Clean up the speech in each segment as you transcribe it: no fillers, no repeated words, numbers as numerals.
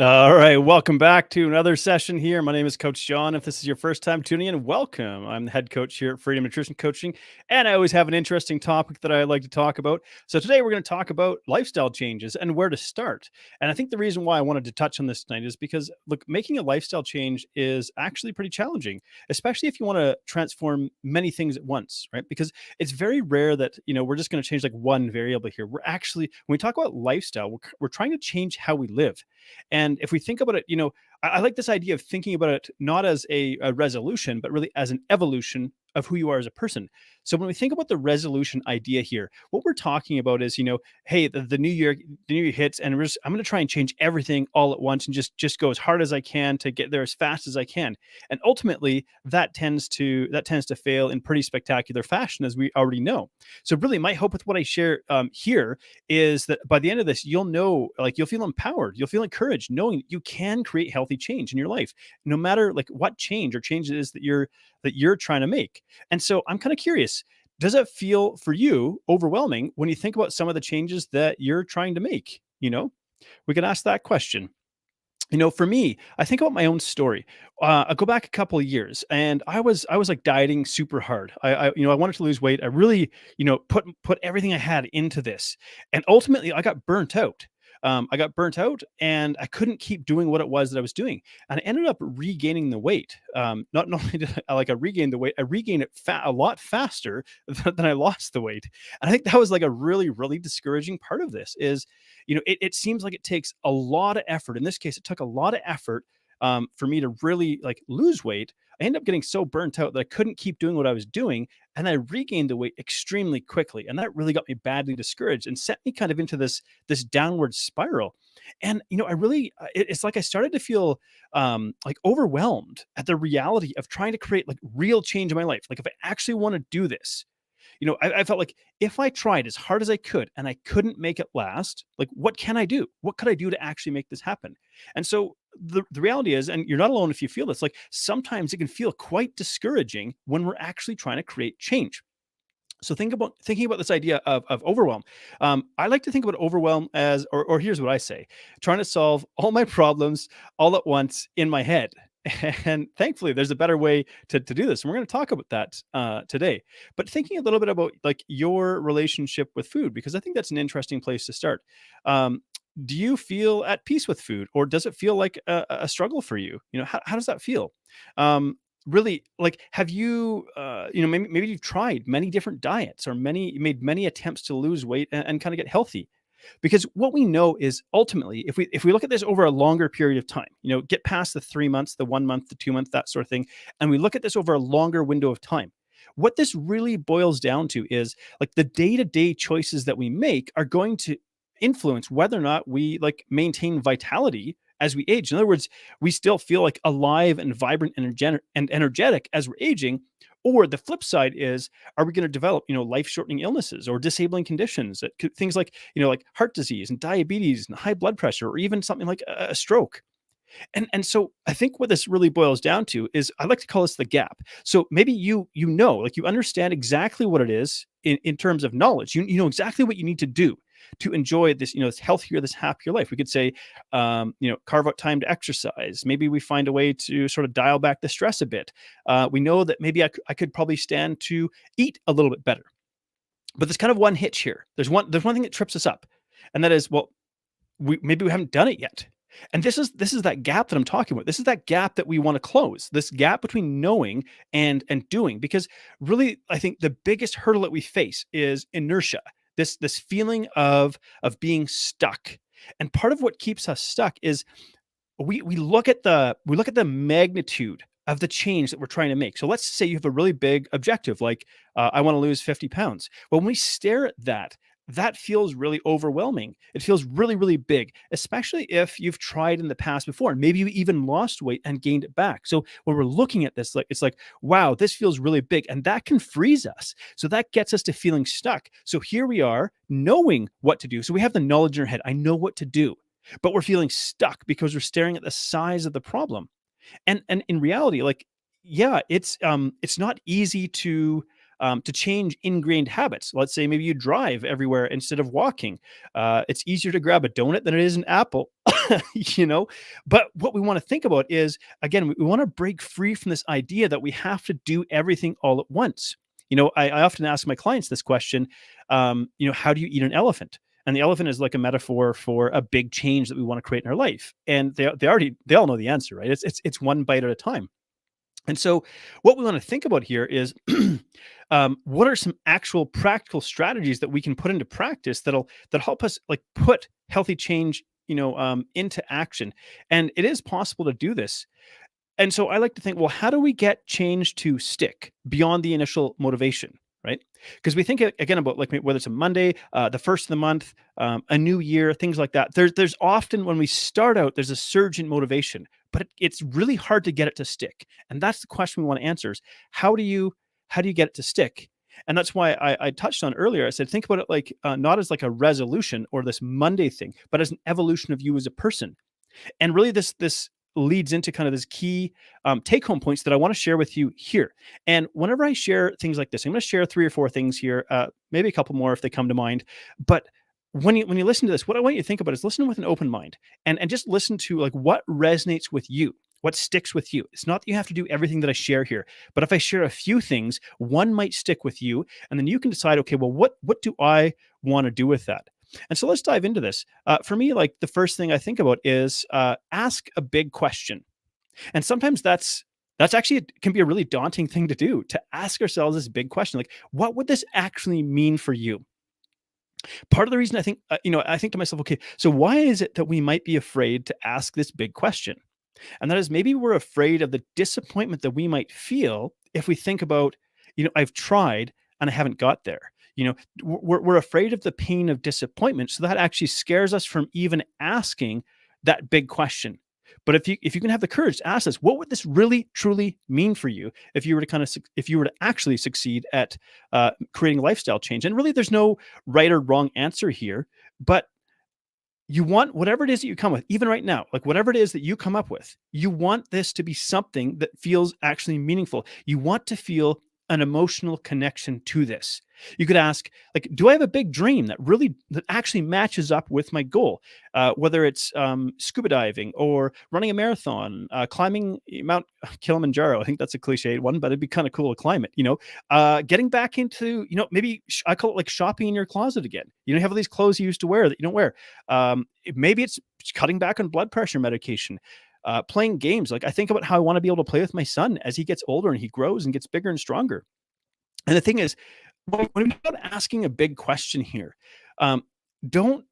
All right, welcome back to another session here. My name is Coach John. If this is your first time tuning in, welcome. I'm the head coach here at Freedom Nutrition Coaching, and I always have an interesting topic that I like to talk about. So today we're going to talk about lifestyle changes and where to start. And I think the reason why I wanted to touch on this tonight is because, look, making a lifestyle change is actually pretty challenging, especially if you want to transform many things at once, right? Because it's very rare that, we're just going to change like one variable here. We're actually, when we talk about lifestyle, we're trying to change how we live. And if we think about it, I like this idea of thinking about it not as a resolution, but really as an evolution of who you are as a person. So when we think about the resolution idea here, what we're talking about is, hey, the new year hits, and I'm going to try and change everything all at once and just go as hard as I can to get there as fast as I can. And ultimately, that tends to fail in pretty spectacular fashion, as we already know. So really, my hope with what I share here is that by the end of this, you'll feel empowered, you'll feel encouraged, knowing that you can create healthy change in your life, no matter like what change or change it is that you're trying to make. And so I'm kind of curious, does it feel for you overwhelming when you think about some of the changes that you're trying to make? We can ask that question. For me, I think about my own story. I go back a couple of years, and I was like dieting super hard. I wanted to lose weight. I really, put everything I had into this, and ultimately, I got burnt out. And I couldn't keep doing what it was that I was doing, and I ended up regaining the weight. Not only did I regain the weight, I regained it a lot faster than I lost the weight. And I think that was like a really, really discouraging part of this. Is it seems like it takes a lot of effort. In this case, it took a lot of effort for me to really like lose weight. I ended up getting so burnt out that I couldn't keep doing what I was doing, and I regained the weight extremely quickly. And that really got me badly discouraged and sent me kind of into this downward spiral. And I really, it's like I started to feel like overwhelmed at the reality of trying to create like real change in my life. Like if I actually want to do this, I felt like if I tried as hard as I could and I couldn't make it last, like what can I do? What could I do to actually make this happen? And so the reality is, and you're not alone if you feel this, like sometimes it can feel quite discouraging when we're actually trying to create change. So thinking about this idea of overwhelm. I like to think about overwhelm as, or here's what I say: trying to solve all my problems all at once in my head. And thankfully, there's a better way to do this, and we're going to talk about that today. But thinking a little bit about like your relationship with food, because I think that's an interesting place to start. Um, do you feel at peace with food, or does it feel like a struggle for you? How does that feel? Um, Really, like, have you maybe you've tried many different diets, or made many attempts to lose weight and kind of get healthy. Because what we know is ultimately, if we look at this over a longer period of time, get past the 3 months, the 1 month, the 2 month, that sort of thing, and we look at this over a longer window of time, what this really boils down to is like the day-to-day choices that we make are going to influence whether or not we like maintain vitality as we age. In other words, we still feel like alive and vibrant and energetic as we're aging. Or the flip side is, are we going to develop, life-shortening illnesses or disabling conditions, things like, like heart disease and diabetes and high blood pressure, or even something like a stroke? And so I think what this really boils down to is, I like to call this the gap. So maybe like you understand exactly what it is in terms of knowledge. You know exactly what you need to do to enjoy this, this healthier, this happier life. We could say, carve out time to exercise. Maybe we find a way to sort of dial back the stress a bit. We know that maybe I could probably stand to eat a little bit better. But there's kind of one hitch here. There's one thing that trips us up, and that is, well, maybe we haven't done it yet. And this is that gap that I'm talking about. This is that gap that we want to close. This gap between knowing and doing. Because really, I think the biggest hurdle that we face is inertia. This feeling of being stuck. And part of what keeps us stuck is we look at the magnitude of the change that we're trying to make. So let's say you have a really big objective, like I want to lose 50 pounds. But when we stare at that feels really overwhelming. It feels really, really big, especially if you've tried in the past before, and maybe you even lost weight and gained it back. So when we're looking at this, like it's like, wow, this feels really big, and that can freeze us. So that gets us to feeling stuck. So here we are, knowing what to do. So we have the knowledge in our head. I know what to do, but we're feeling stuck because we're staring at the size of the problem. And in reality, like, yeah, it's not easy to to change ingrained habits. Let's say maybe you drive everywhere instead of walking. It's easier to grab a donut than it is an apple, you know. But what we want to think about is, again, we want to break free from this idea that we have to do everything all at once. I often ask my clients this question. How do you eat an elephant? And the elephant is like a metaphor for a big change that we want to create in our life. And they all know the answer, right? It's one bite at a time. And so, what we want to think about here is, what are some actual practical strategies that we can put into practice that help us like put healthy change, into action. And it is possible to do this. And so I like to think, well, how do we get change to stick beyond the initial motivation, right? Because we think again about like whether it's a Monday, the first of the month, a new year, things like that. There's often when we start out, there's a surge in motivation, but it's really hard to get it to stick. And that's the question we want to answer: is how do you get it to stick? And that's why I touched on earlier. I said think about it like not as like a resolution or this Monday thing, but as an evolution of you as a person. And really, this leads into kind of this key take home points that I want to share with you here. And whenever I share things like this, I'm going to share 3 or 4 things here, maybe a couple more if they come to mind. But when you listen to this, what I want you to think about is listen with an open mind, and just listen to like what resonates with you, what sticks with you. It's not that you have to do everything that I share here, but if I share a few things, one might stick with you, and then you can decide, okay, well, what do I want to do with that? And so let's dive into this. For me, like the first thing I think about is ask a big question. And sometimes that's actually can be a really daunting thing to do, to ask ourselves this big question, like what would this actually mean for you? Part of the reason I think, I think to myself, okay, so why is it that we might be afraid to ask this big question? And that is maybe we're afraid of the disappointment that we might feel if we think about, I've tried and I haven't got there. We're afraid of the pain of disappointment. So that actually scares us from even asking that big question. But if you can have the courage to ask this, what would this really truly mean for you if you were to if you were to actually succeed at creating lifestyle change? And really, there's no right or wrong answer here, but you want whatever it is that you come with, even right now, like whatever it is that you come up with, you want this to be something that feels actually meaningful. You want to feel an emotional connection to this. You could ask, like, do I have a big dream that actually matches up with my goal? Whether it's scuba diving or running a marathon, climbing Mount Kilimanjaro. I think that's a cliched one, but it'd be kind of cool to climb it. Getting back into, maybe I call it like shopping in your closet again. You have all these clothes you used to wear that you don't wear. Maybe it's cutting back on blood pressure medication. Playing games. Like I think about how I want to be able to play with my son as he gets older and he grows and gets bigger and stronger. And the thing is, when we're asking a big question here, don't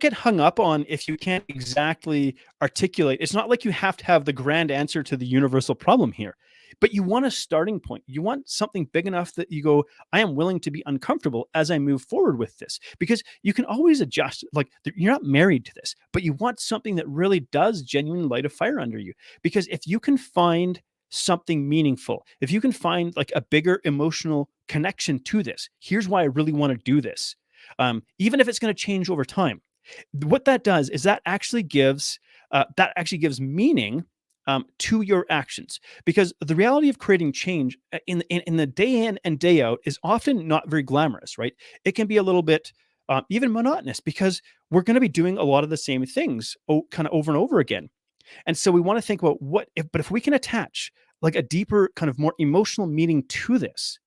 get hung up on if you can't exactly articulate. It's not like you have to have the grand answer to the universal problem here, but you want a starting point. You want something big enough that you go, I am willing to be uncomfortable as I move forward with this, because you can always adjust. Like you're not married to this, but you want something that really does genuinely light a fire under you. Because if you can find something meaningful, if you can find like a bigger emotional connection to this, here's why I really want to do this. Even if it's going to change over time, what that does is that actually gives meaning to your actions. Because the reality of creating change in the day in and day out is often not very glamorous, right? It can be a little bit even monotonous, because we're going to be doing a lot of the same things kind of over and over again. And so we want to think about but if we can attach like a deeper kind of more emotional meaning to this,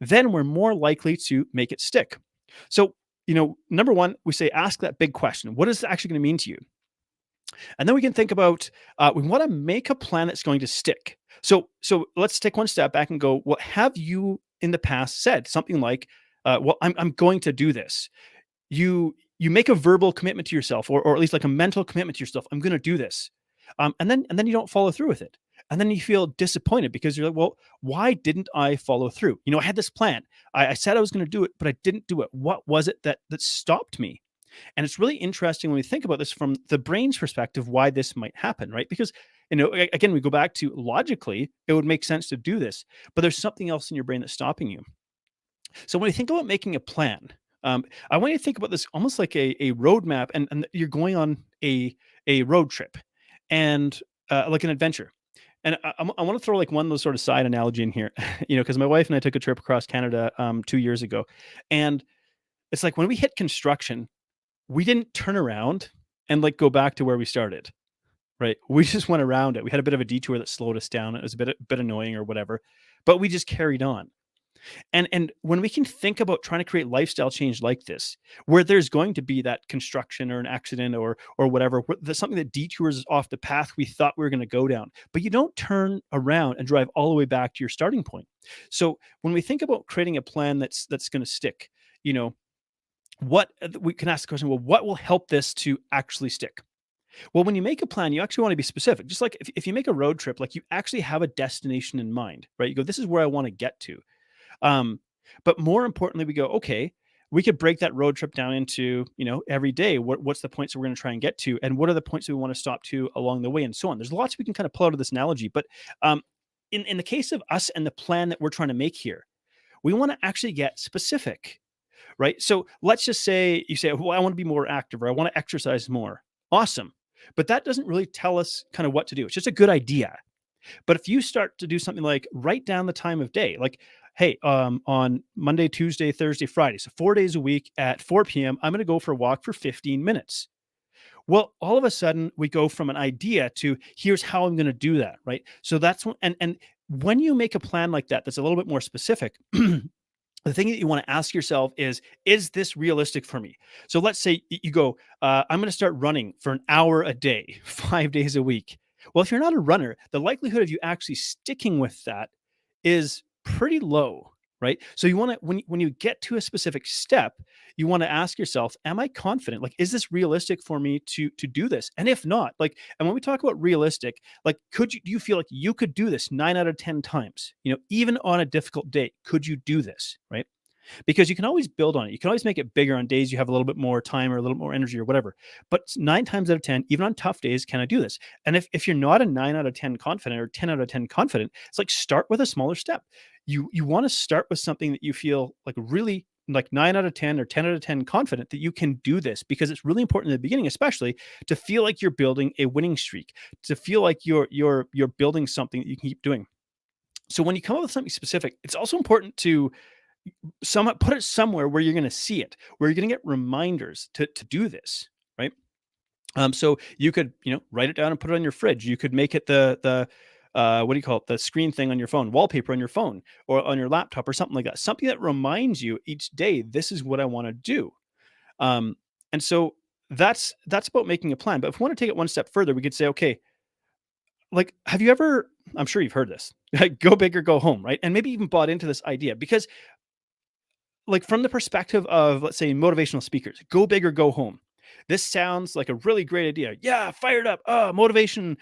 then we're more likely to make it stick. So, number one, we say, ask that big question. What is it actually going to mean to you? And then we can think about, we want to make a plan that's going to stick. So let's take one step back and go, what have you in the past said? Something like, well, I'm going to do this. You make a verbal commitment to yourself, or at least like a mental commitment to yourself. I'm going to do this. And then you don't follow through with it. And then you feel disappointed because you're like, well, why didn't I follow through? I had this plan. I said I was going to do it, but I didn't do it. What was it that stopped me? And it's really interesting when we think about this from the brain's perspective, why this might happen, right? Because, again, we go back to logically, it would make sense to do this, but there's something else in your brain that's stopping you. So when you think about making a plan, I want you to think about this almost like a roadmap, and you're going on a road trip and like an adventure. And I want to throw like one of those sort of side analogy in here, because my wife and I took a trip across Canada 2 years ago, and it's like when we hit construction, we didn't turn around and like go back to where we started. Right? We just went around it. We had a bit of a detour that slowed us down. It was a bit annoying or whatever, but we just carried on. And when we can think about trying to create lifestyle change like this, where there's going to be that construction or an accident or whatever, there's something that detours us off the path we thought we were going to go down, but you don't turn around and drive all the way back to your starting point. So when we think about creating a plan that's going to stick, you know, what we can ask the question, well, what will help this to actually stick? Well, when you make a plan, you actually want to be specific. Just like if you make a road trip, like you actually have a destination in mind, right? You go, this is where I want to get to. Um, but more importantly, we go, okay, we could break that road trip down into, every day. What's the points that we're going to try and get to? And what are the points that we want to stop to along the way and so on? There's lots we can kind of pull out of this analogy. But um, in the case of us and the plan that we're trying to make here, we want to actually get specific, right? So let's just say you say, well, I want to be more active or I want to exercise more. Awesome. But that doesn't really tell us kind of what to do. It's just a good idea. But if you start to do something like write down the time of day, like, hey, on Monday, Tuesday, Thursday, Friday, so 4 days a week at 4 p.m., I'm going to go for a walk for 15 minutes. Well, all of a sudden we go from an idea to here's how I'm going to do that, right? So that's when, and when you make a plan like that, that's a little bit more specific. The thing that you want to ask yourself is this realistic for me? So let's say you go, I'm going to start running for an hour a day, 5 days a week. Well, if you're not a runner, the likelihood of you actually sticking with that is pretty low, right? So you want to, when you get to a specific step, you want to ask yourself, am I confident? Like, is this realistic for me to do this? And if not, like, and when we talk about realistic, like, do you feel like you could do this 9 out of 10 times? Even on a difficult day, could you do this, right? Because you can always build on it. You can always make it bigger on days you have a little bit more time or a little more energy or whatever. But 9 times out of 10, even on tough days, can I do this? And if you're not a 9 out of 10 confident or 10 out of 10 confident, it's like start with a smaller step. You want to start with something that you feel like really like 9 out of 10 or 10 out of 10 confident that you can do this, because it's really important in the beginning, especially to feel like you're building a winning streak, to feel like you're building something that you can keep doing. So when you come up with something specific, it's also important to put it somewhere where you're going to see it, where you're going to get reminders to do this, right? So you could, write it down and put it on your fridge. You could make it the what do you call it? The screen thing on your phone, wallpaper on your phone or on your laptop or something like that. Something that reminds you each day, this is what I want to do. Um, and so that's about making a plan. But if we want to take it one step further, we could say, okay, like, have you ever? I'm sure you've heard this. Go big or go home, right? And maybe even bought into this idea because like from the perspective of, let's say, motivational speakers, go big or go home. This sounds like a really great idea. Yeah, fired up. Motivation,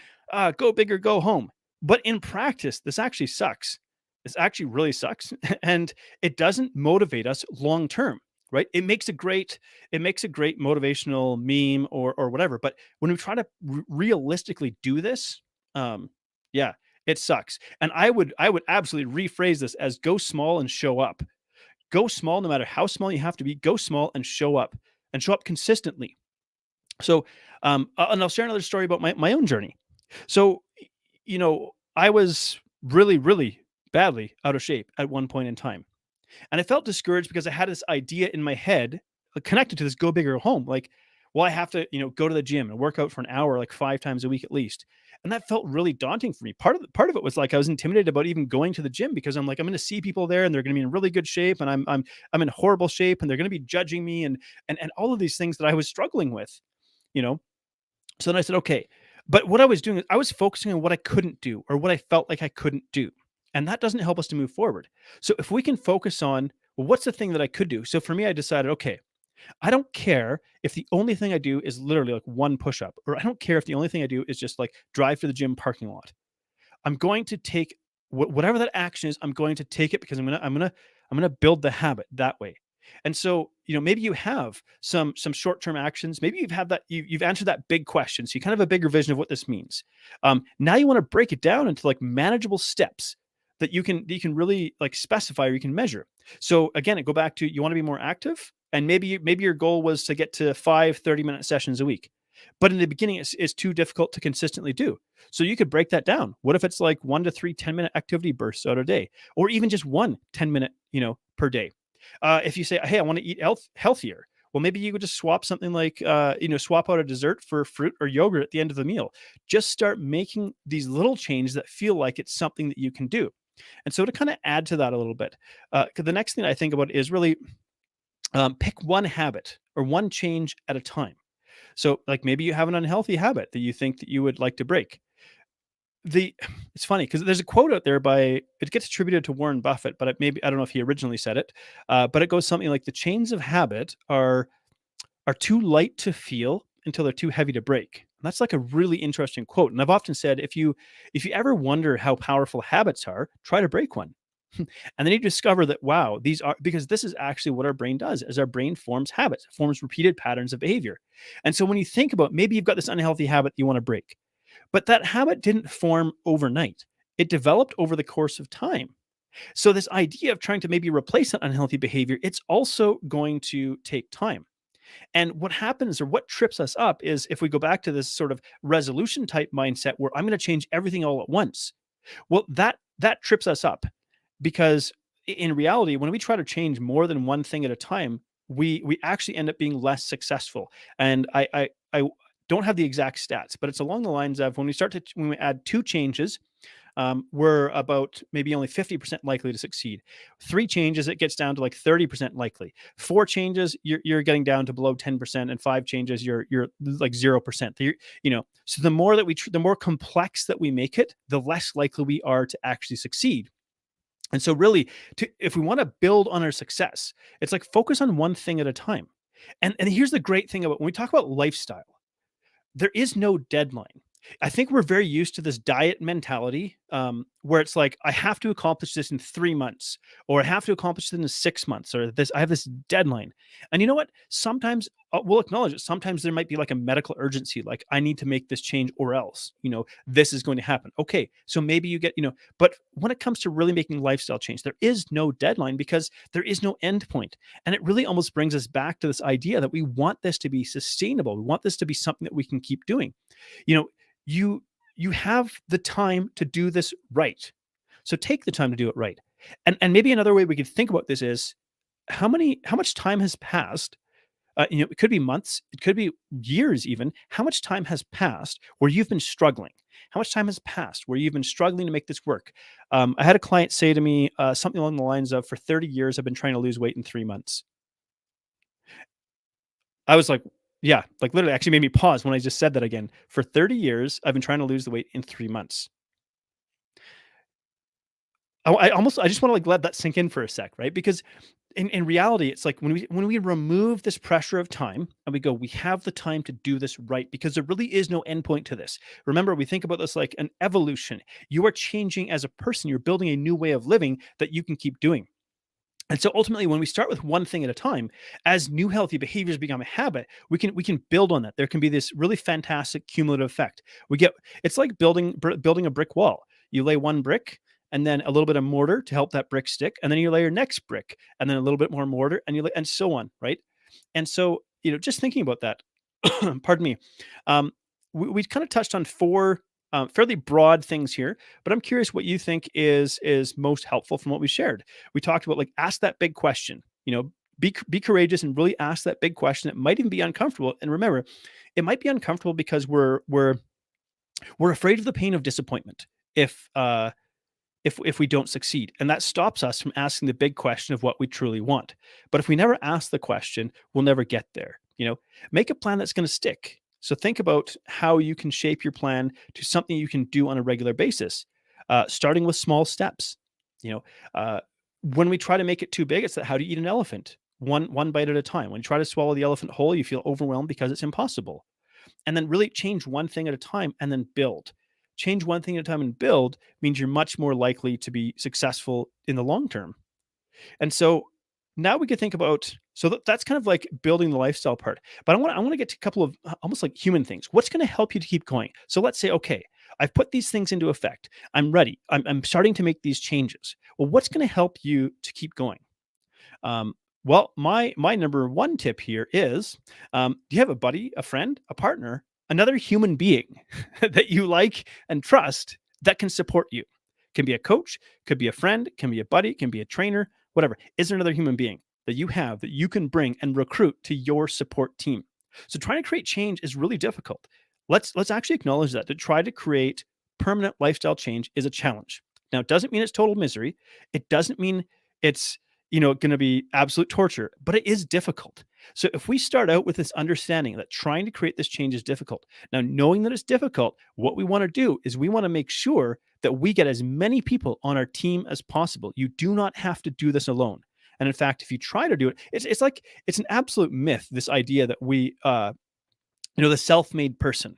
go big or go home. But in practice, this actually sucks. This actually really sucks. And it doesn't motivate us long term, right? It makes a great motivational meme or whatever. But when we try to realistically do this, yeah, it sucks. And I would absolutely rephrase this as go small and show up. Go small, no matter how small you have to be. Go small and show up consistently. So, and I'll share another story about my own journey. So, I was really, really badly out of shape at one point in time. And I felt discouraged because I had this idea in my head connected to this go big or home. Like, well, I have to, go to the gym and work out for an hour, like 5 times a week at least. And that felt really daunting for me. Part of it was like I was intimidated about even going to the gym because I'm like, I'm going to see people there and they're going to be in really good shape and I'm in horrible shape and they're going to be judging me and all of these things that I was struggling with, you know. So then I said, okay. But what I was doing is I was focusing on what I couldn't do or what I felt like I couldn't do. And that doesn't help us to move forward. So if we can focus on, well, what's the thing that I could do? So for me, I decided, okay, I don't care if the only thing I do is literally like one push up, or I don't care if the only thing I do is just like drive to the gym parking lot. I'm going to take whatever that action is. I'm going to take it because I'm gonna build the habit that way. And so, maybe you have some short-term actions. Maybe you've had that you've answered that big question. So you kind of have a bigger vision of what this means. Now you want to break it down into like manageable steps that you can really like specify or you can measure. So again, go back to you want to be more active, and maybe your goal was to get to 5 30-minute sessions a week. But in the beginning, it's too difficult to consistently do. So you could break that down. What if it's like 1 to 3 10-minute activity bursts out a day, or even just one 10-minute, per day? If you say, hey, I want to eat healthier, well, maybe you could just swap something like, swap out a dessert for fruit or yogurt at the end of the meal. Just start making these little changes that feel like it's something that you can do. And so to kind of add to that a little bit, 'cause the next thing I think about is really pick one habit or one change at a time. So, like maybe you have an unhealthy habit that you think that you would like to break. The It's funny because there's a quote out there by it gets attributed to Warren Buffett, but maybe I don't know if he originally said it, but it goes something like the chains of habit are too light to feel until they're too heavy to break. And that's like a really interesting quote. And I've often said if you ever wonder how powerful habits are, try to break one. And then you discover that wow, these are because this is actually what our brain does is our brain forms habits, it forms repeated patterns of behavior. And so when you think about maybe you've got this unhealthy habit you want to break, but that habit didn't form overnight. It developed over the course of time. So this idea of trying to maybe replace that unhealthy behavior, it's also going to take time. And what happens or what trips us up is if we go back to this sort of resolution type mindset where I'm going to change everything all at once. Well, that trips us up because in reality, when we try to change more than one thing at a time, we actually end up being less successful. And I don't have the exact stats, but it's along the lines of when we add two changes, we're about maybe only 50% likely to succeed. Three changes, it gets down to like 30% likely. Four changes, you're getting down to below 10%, and five changes, you're like 0%. So the more that the more complex that we make it, the less likely we are to actually succeed. And so, really, if we want to build on our success, it's like focus on one thing at a time. And here's the great thing about when we talk about lifestyle, there is no deadline. I think we're very used to this diet mentality where it's like, I have to accomplish this in 3 months, or I have to accomplish this in 6 months, or this, I have this deadline. And you know what? Sometimes we'll acknowledge it. Sometimes there might be like a medical urgency, like I need to make this change or else, this is going to happen. Okay. So maybe but when it comes to really making lifestyle change, there is no deadline because there is no end point. And it really almost brings us back to this idea that we want this to be sustainable. We want this to be something that we can keep doing. You know, you you have the time to do this right. So take the time to do it right. And maybe another way we could think about this is how much time has passed. It could be months, it could be years even. How much time has passed where you've been struggling? How much time has passed where you've been struggling to make this work? I had a client say to me something along the lines of, "For 30 years, I've been trying to lose weight in 3 months." I was like, yeah, like literally actually made me pause when I just said that again. For 30 years, I've been trying to lose the weight in 3 months. I just want to like let that sink in for a sec, right? Because in reality, it's like when we remove this pressure of time and we go, we have the time to do this right because there really is no endpoint to this. Remember, we think about this like an evolution. You are changing as a person. You're building a new way of living that you can keep doing. And so ultimately, when we start with one thing at a time, as new healthy behaviors become a habit, we can build on that. There can be this really fantastic cumulative effect. It's like building a brick wall. You lay one brick and then a little bit of mortar to help that brick stick, and then you lay your next brick, and then a little bit more mortar, and so on, right? And so, just thinking about that, pardon me, um, we kind of touched on four fairly broad things here, but I'm curious what you think is most helpful from what we shared. We talked about like ask that big question, be courageous and really ask that big question. It might even be uncomfortable, and remember, it might be uncomfortable because we're afraid of the pain of disappointment. If we don't succeed, and that stops us from asking the big question of what we truly want. But if we never ask the question, we'll never get there. Make a plan that's going to stick. So think about how you can shape your plan to something you can do on a regular basis, starting with small steps. you know uh, when we try to make it too big, it's that how do you eat an elephant, one bite at a time. When you try to swallow the elephant whole, you feel overwhelmed because it's impossible. And then really change one thing at a time and then build. Change one thing at a time and build means you're much more likely to be successful in the long term. And so now we could think about that's kind of like building the lifestyle part. But I want to get to a couple of almost like human things. What's going to help you to keep going? So let's say, okay, I've put these things into effect. I'm ready. I'm starting to make these changes. Well, what's going to help you to keep going? Um, Well, my number one tip here is, do you have a buddy, a friend, a partner, another human being that you like and trust that can support you? Can be a coach, could be a friend, can be a buddy, can be a trainer, whatever. Is there another human being that you have that you can bring and recruit to your support team? So trying to create change is really difficult. Let's actually acknowledge that to try to create permanent lifestyle change is a challenge. Now, it doesn't mean it's total misery. It doesn't mean it's going to be absolute torture, but it is difficult. So if we start out with this understanding that trying to create this change is difficult, now knowing that it's difficult, what we want to do is we want to make sure that we get as many people on our team as possible. You do not have to do this alone. And in fact, if you try to do it, it's like it's an absolute myth. This idea that the self-made person.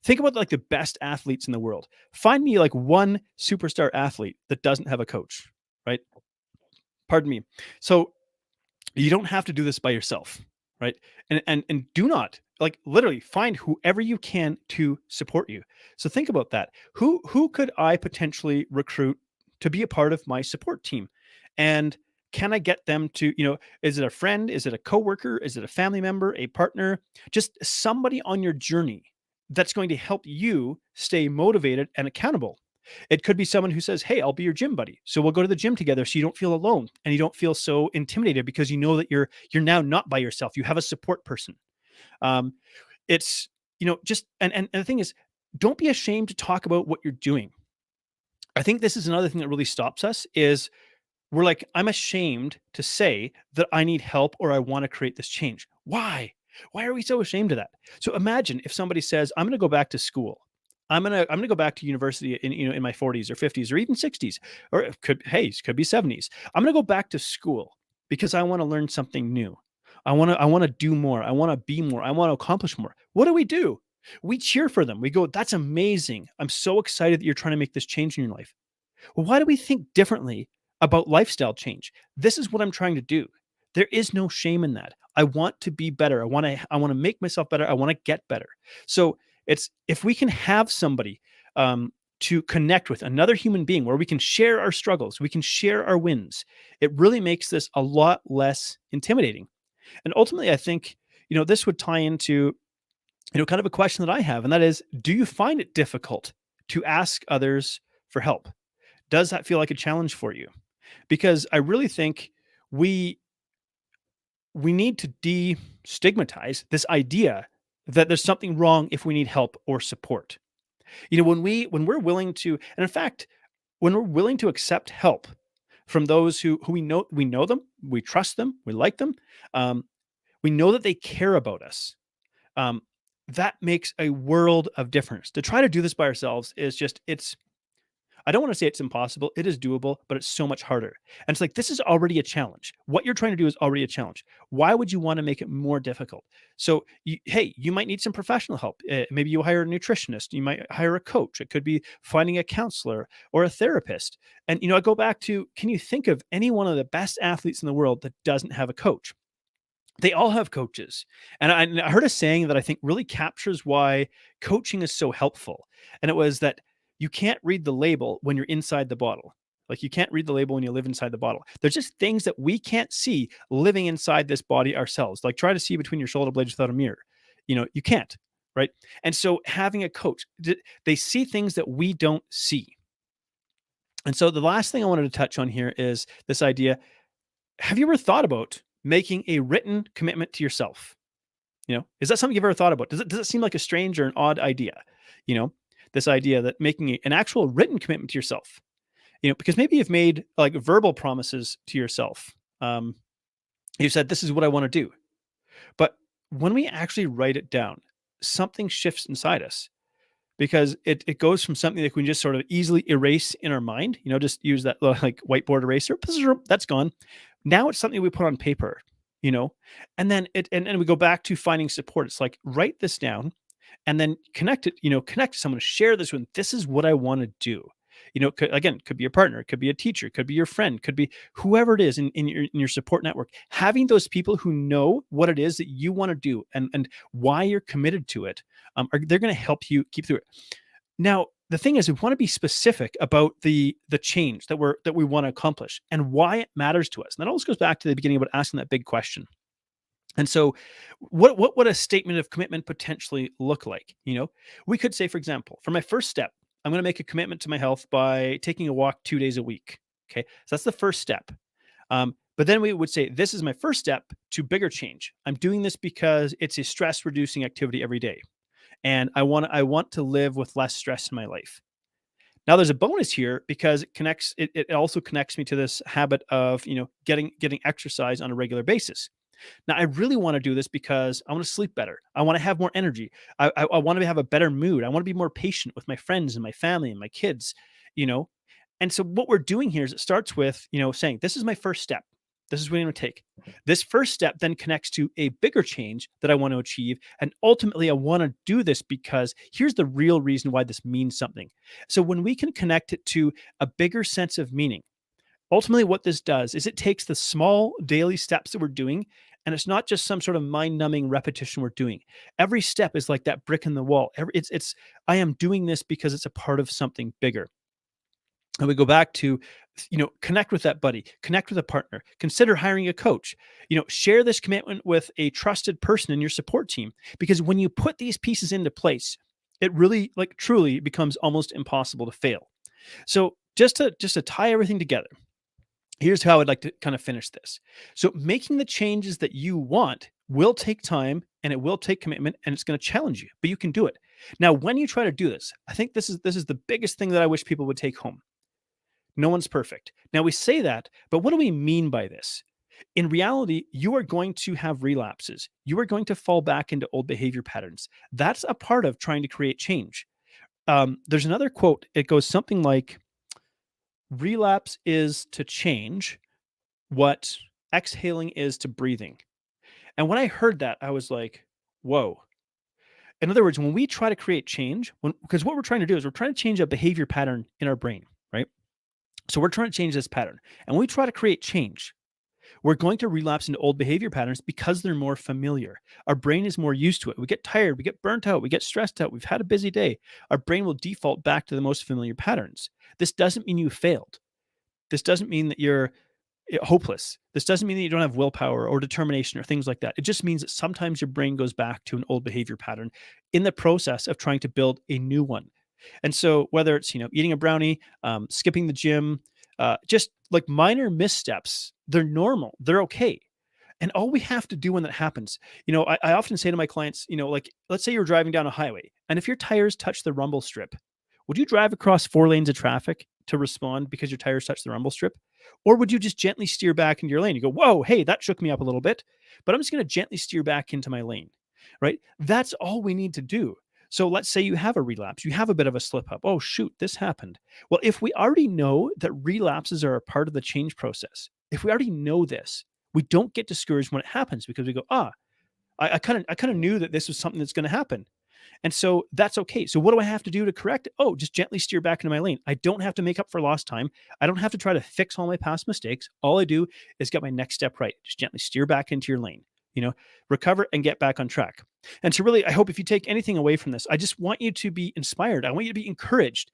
Think about like the best athletes in the world. Find me like one superstar athlete that doesn't have a coach, right? Pardon me. So you don't have to do this by yourself, right? And do not, like, literally find whoever you can to support you. So think about that. Who could I potentially recruit to be a part of my support team? And can I get them to, is it a friend? Is it a coworker? Is it a family member, a partner? Just somebody on your journey that's going to help you stay motivated and accountable. It could be someone who says, "Hey, I'll be your gym buddy. So we'll go to the gym together so you don't feel alone and you don't feel so intimidated because you know that you're now not by yourself. You have a support person." Um, it's just and the thing is, don't be ashamed to talk about what you're doing. I think this is another thing that really stops us is we're like, I'm ashamed to say that I need help or I want to create this change. Why? Why are we so ashamed of that? So imagine if somebody says, I'm going to go back to school. I'm gonna go back to university in my 40s or 50s or even 60s, or it could be 70s. I'm gonna go back to school because I want to learn something new. I want to do more. I want to be more. I want to accomplish more. What do? We cheer for them. We go, that's amazing. I'm so excited that you're trying to make this change in your life. Well, why do we think differently about lifestyle change? This is what I'm trying to do. There is no shame in that. I want to be better. I want to make myself better. I want to get better. So it's if we can have somebody to connect with another human being where we can share our struggles, we can share our wins. It really makes this a lot less intimidating. And ultimately, I think this would tie into kind of a question that I have, and that is, do you find it difficult to ask others for help? Does that feel like a challenge for you? Because I really think we we need to destigmatize this idea that there's something wrong if we need help or support. When we're willing to, and in fact, when we're willing to accept help from those who we know them, we trust them, we like them, um, we know that they care about us. Um, that makes a world of difference. To try to do this by ourselves is just it's I don't want to say it's impossible. It is doable, but it's so much harder. And it's like, this is already a challenge. What you're trying to do is already a challenge. Why would you want to make it more difficult? So, hey, you might need some professional help. Maybe you hire a nutritionist. You might hire a coach. It could be finding a counselor or a therapist. And, I go back to, can you think of any one of the best athletes in the world that doesn't have a coach? They all have coaches. And I heard a saying that I think really captures why coaching is so helpful. And it was that you can't read the label when you're inside the bottle. Like you can't read the label when you live inside the bottle. There's just things that we can't see living inside this body ourselves. Like try to see between your shoulder blades without a mirror. You can't, right? And so having a coach, they see things that we don't see. And so the last thing I wanted to touch on here is this idea. Have you ever thought about making a written commitment to yourself? Is that something you've ever thought about? Does it seem like a strange or an odd idea? You know, this idea that making an actual written commitment to yourself, because maybe you've made like verbal promises to yourself. You said, this is what I want to do. But when we actually write it down, something shifts inside us because it goes from something that we can just sort of easily erase in our mind, just use that like whiteboard eraser, that's gone. Now it's something we put on paper, and then and we go back to finding support. It's like, write this down and then connect it, connect to someone, share this with, this is what I want to do. Could be a partner, it could be a teacher, could be your friend, could be whoever it is in your support network. Having those people who know what it is that you want to do and why you're committed to it, they're going to help you keep through it. Now, the thing is, we want to be specific about the change that we want to accomplish and why it matters to us. And that always goes back to the beginning about asking that big question. And so, what would a statement of commitment potentially look like? We could say, for example, for my first step, I'm going to make a commitment to my health by taking a walk 2 days a week. Okay, so that's the first step. But then we would say, this is my first step to bigger change. I'm doing this because it's a stress reducing activity every day, and I want to live with less stress in my life. Now, there's a bonus here because it also connects me to this habit of getting exercise on a regular basis. Now, I really want to do this because I want to sleep better. I want to have more energy. I want to have a better mood. I want to be more patient with my friends and my family and my kids, you know. And so what we're doing here is it starts with, saying, this is my first step. This is what I'm going to take. This first step then connects to a bigger change that I want to achieve. And ultimately, I want to do this because here's the real reason why this means something. So when we can connect it to a bigger sense of meaning, ultimately what this does is it takes the small daily steps that we're doing, and it's not just some sort of mind-numbing repetition we're doing. Every step is like that brick in the wall. It's I am doing this because it's a part of something bigger. And we go back to, connect with that buddy, connect with a partner, consider hiring a coach, share this commitment with a trusted person in your support team. Because when you put these pieces into place, it really, like, truly becomes almost impossible to fail. So just to tie everything together, here's how I'd like to kind of finish this. So making the changes that you want will take time, and it will take commitment, and it's going to challenge you, but you can do it. Now, when you try to do this, I think this is the biggest thing that I wish people would take home. No one's perfect. Now, we say that, but what do we mean by this? In reality, you are going to have relapses. You are going to fall back into old behavior patterns. That's a part of trying to create change. There's another quote. It goes something like, relapse is to change what exhaling is to breathing. And when I heard that, I was like, whoa. In other words, when we try to create change, because what we're trying to do is we're trying to change a behavior pattern in our brain, right? So we're trying to change this pattern. And when we try to create change, we're going to relapse into old behavior patterns because they're more familiar. Our brain is more used to it. We get tired, we get burnt out, we get stressed out, we've had a busy day. Our brain will default back to the most familiar patterns. This doesn't mean you failed. This doesn't mean that you're hopeless. This doesn't mean that you don't have willpower or determination or things like that. It just means that sometimes your brain goes back to an old behavior pattern in the process of trying to build a new one. And so whether it's, eating a brownie, skipping the gym, just like minor missteps, they're normal. They're okay. And all we have to do when that happens, I often say to my clients, like, let's say you're driving down a highway, and if your tires touch the rumble strip, would you drive across 4 lanes of traffic to respond because your tires touch the rumble strip? Or would you just gently steer back into your lane? You go, whoa, hey, that shook me up a little bit, but I'm just going to gently steer back into my lane, right? That's all we need to do. So let's say you have a relapse, you have a bit of a slip up. Oh, shoot, this happened. Well, if we already know that relapses are a part of the change process, if we already know this, we don't get discouraged when it happens because we go, I kind of knew that this was something that's going to happen. And so that's okay. So what do I have to do to correct it? Oh, just gently steer back into my lane. I don't have to make up for lost time. I don't have to try to fix all my past mistakes. All I do is get my next step right. Just gently steer back into your lane, recover and get back on track. And so really, I hope if you take anything away from this, I just want you to be inspired. I want you to be encouraged,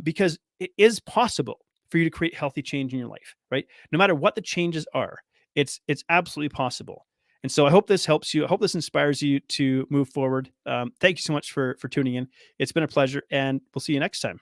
because it is possible for you to create healthy change in your life, right? No matter what the changes are, it's absolutely possible. And so I hope this helps you. I hope this inspires you to move forward. Thank you so much for tuning in. It's been a pleasure, and we'll see you next time.